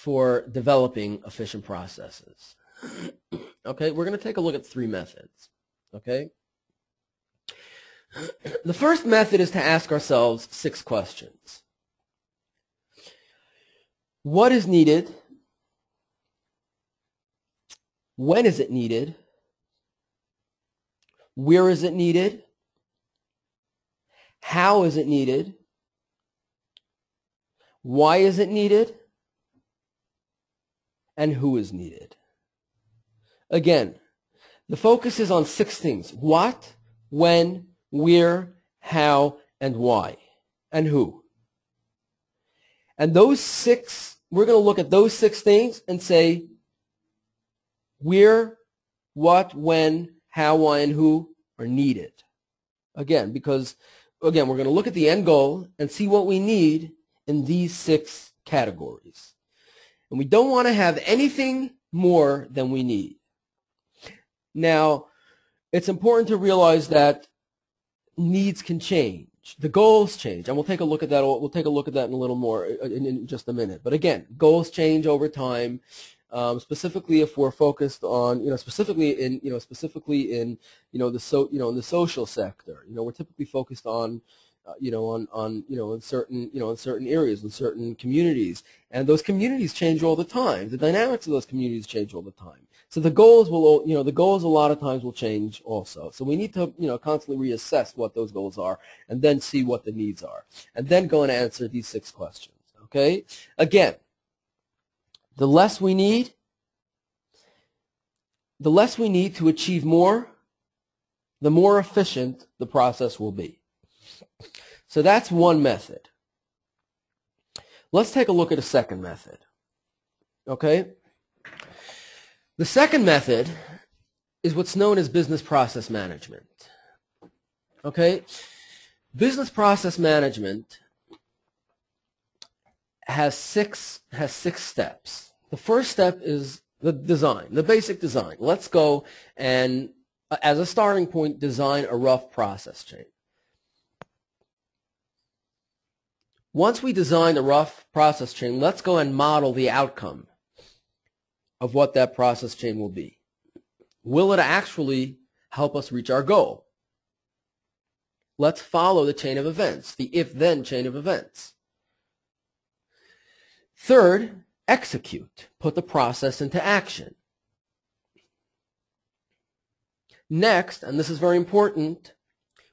for developing efficient processes. Okay, we're going to take a look at 3 methods. Okay, the first method is to ask ourselves 6 questions. What is needed? When is it needed? Where is it needed? How is it needed? Why is it needed? And who is needed? Again, the focus is on 6 things. What, when, where, how, and why, and who. And those 6, we're going to look at those 6 things and say where, what, when, how, why, and who are needed. Again, because, again, we're going to look at the end goal and see what we need in these 6 categories. And we don't want to have anything more than we need. Now, it's important to realize that needs can change. The goals change, and we'll take a look at that. We'll take a look at that in a little more in just a minute. But again, goals change over time. Specifically, if we're focused on, specifically in the social sector, we're typically focused on, in certain areas, in certain communities, and those communities change all the time. The dynamics of those communities change all the time. So the goals will, the goals a lot of times will change also. So we need to, constantly reassess what those goals are, and then see what the needs are, and then go and answer these 6 questions. Okay? Again, the less we need to achieve more, the more efficient the process will be. So that's one method. Let's take a look at a second method. Okay? The second method is what's known as business process management. Okay? Business process management has six steps. The first step is the design, the basic design. Let's go and, as a starting point, design a rough process chain. Once we design the rough process chain, let's go and model the outcome of what that process chain will be. Will it actually help us reach our goal? Let's follow the chain of events, the if-then chain of events. Third, execute. Put the process into action. Next, and this is very important,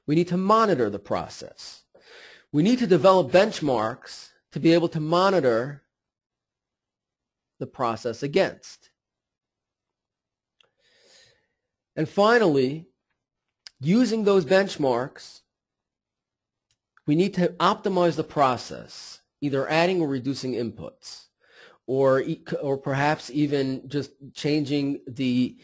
we need to monitor the process. We need to develop benchmarks to be able to monitor the process against. And finally, using those benchmarks, we need to optimize the process, either adding or reducing inputs, or perhaps even just changing the,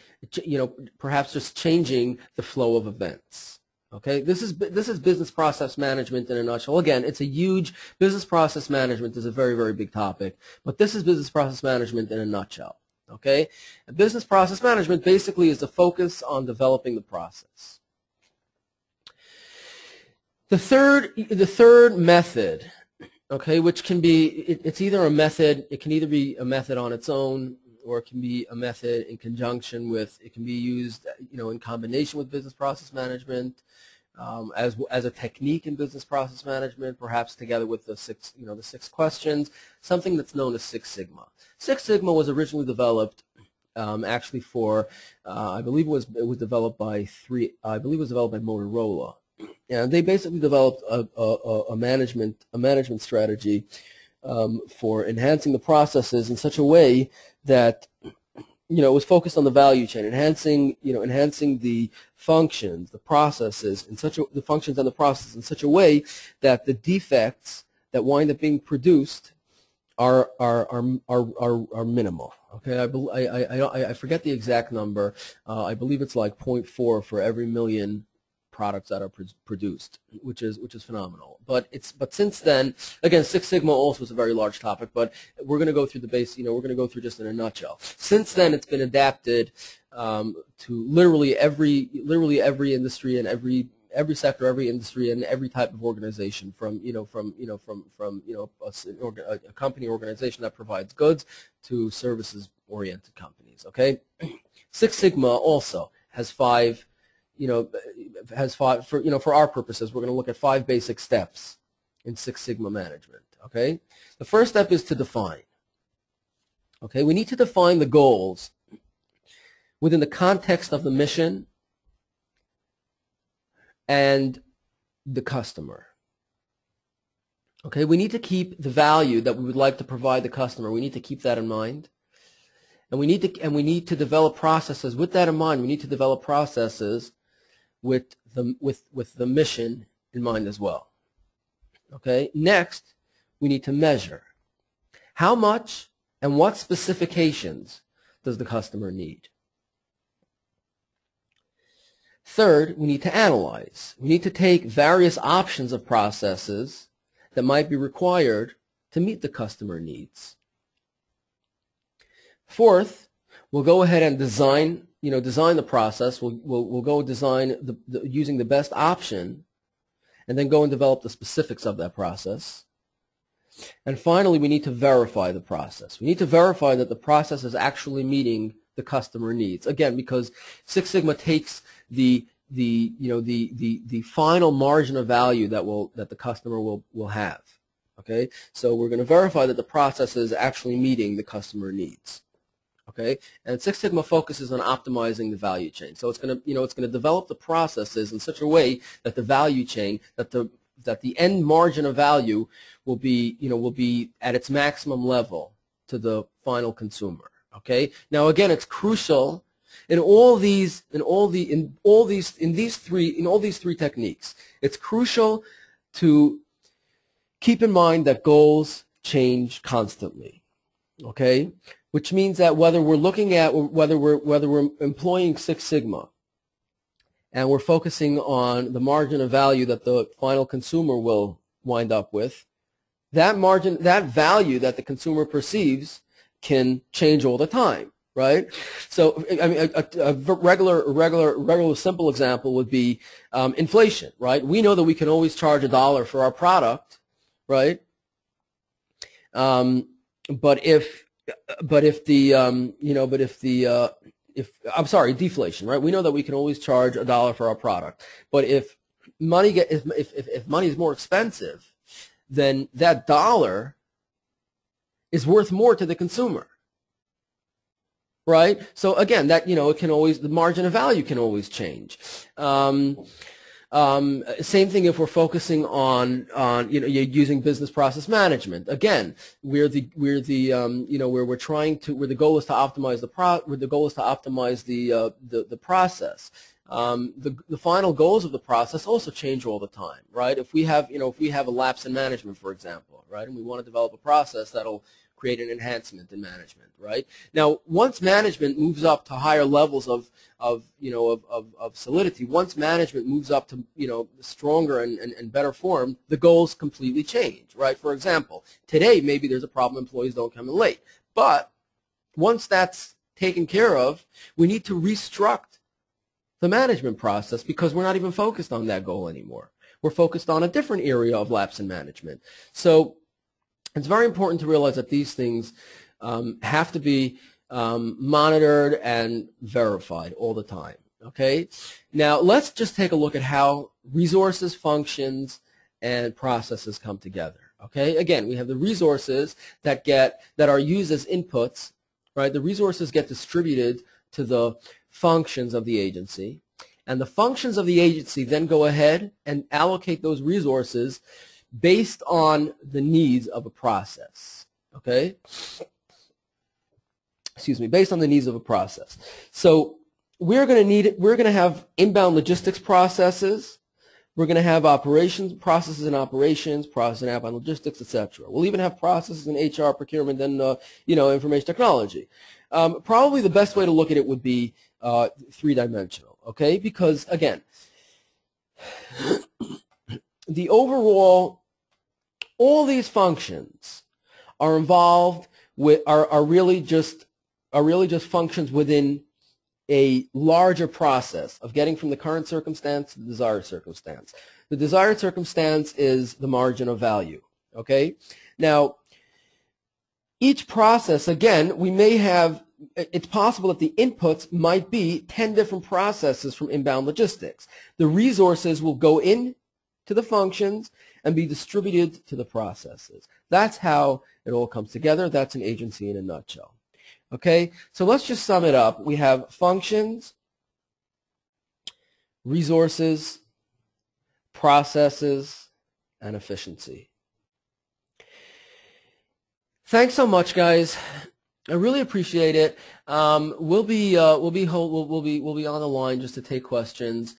perhaps just changing the flow of events. Okay, this is business process management in a nutshell. Again, it's a huge, business process management is a very, very big topic, but this is business process management in a nutshell. Okay, and business process management basically is the focus on developing the process. The third method, okay, which can be, it's either a method, it can either be a method on its own, or it can be a method in conjunction with, it can be used, in combination with business process management, as a technique in business process management, perhaps together with the 6 questions, something that's known as Six Sigma. Six Sigma was originally developed, actually for, I believe it was developed by Motorola, and they basically developed a management strategy for enhancing the processes in such a way that it was focused on the value chain, enhancing the functions, the processes the functions and the processes in such a way that the defects that wind up being produced are minimal. Okay, I forget the exact number. I believe it's like 0.4 for every million products that are produced, which is phenomenal. But since then, again, Six Sigma also is a very large topic, but we're going to go through the base. We're going to go through just in a nutshell. Since then, it's been adapted to literally every industry and every every sector, every industry, and every type of organization, from a company organization that provides goods to services-oriented companies. Okay, Six Sigma also has five, for our purposes, we're going to look at 5 basic steps in Six Sigma management. Okay, the first step is to define. Okay, we need to define the goals within the context of the mission and the customer. Okay, we need to keep the value that we would like to provide the customer. We need to keep that in mind, and we need to develop processes with that in mind. We need to develop processes with the mission in mind as well. Okay, next we need to measure. How much and what specifications does the customer need? Third, we need to analyze. We need to take various options of processes that might be required to meet the customer needs. Fourth, we'll go ahead and design the process. We'll go design using the best option, and then go and develop the specifics of that process. And finally, we need to verify the process. We need to verify that the process is actually meeting the customer needs. Again, because Six Sigma takes the final margin of value that the customer will have. Okay, so we're going to verify that the process is actually meeting the customer needs. Okay, and Six Sigma focuses on optimizing the value chain. So it's going to develop the processes in such a way that the value chain, that the end margin of value will be at its maximum level to the final consumer. Okay, now again, it's crucial in these three techniques. It's crucial to keep in mind that goals change constantly. Okay, which means that whether we're employing Six Sigma and we're focusing on the margin of value that the final consumer will wind up with, that value that the consumer perceives can change all the time, right? So, I mean, a regular simple example would be inflation, right? We know that we can always charge $1 for our product, right? Deflation, right? We know that we can always charge $1 for our product, but if money is more expensive, then that dollar is worth more to the consumer, right? So again, the margin of value can always change. Same thing if we're focusing on using business process management. Again, where the goal is to optimize the process. The final goals of the process also change all the time, right? If we have a lapse in management, for example, right, and we want to develop a process that'll create an enhancement in management, right? Now, once management moves up to higher levels of solidity, once management moves up to stronger and better form, the goals completely change, right? For example, today maybe there's a problem employees don't come in late, but once that's taken care of, we need to restructure the management process because we're not even focused on that goal anymore. We're focused on a different area of lapse in management. So it's very important to realize that these things have to be monitored and verified all the time. Okay? Now let's just take a look at how resources, functions, and processes come together. Okay? Again, we have the resources that are used as inputs, right? The resources get distributed to the functions of the agency, and the functions of the agency then go ahead and allocate those resources based on the needs of a process. Okay? Excuse me, based on the needs of a process. So we're going to have inbound logistics processes. We're going to have processes in operations, process in outbound logistics, etc. We'll even have processes in HR, procurement, and information technology. Probably the best way to look at it would be three-dimensional, okay? Because again, the overall, all these functions are involved with are really just functions within a larger process of getting from the current circumstance to the desired circumstance. The desired circumstance is the margin of value, okay? Now, each process, again, we may have, it's possible that the inputs might be 10 different processes from inbound logistics. The resources will go in to the functions and be distributed to the processes. That's how it all comes together. That's an agency in a nutshell. Okay, so let's just sum it up. We have functions, resources, processes, and efficiency. Thanks so much, guys. I really appreciate it. We'll be on the line just to take questions.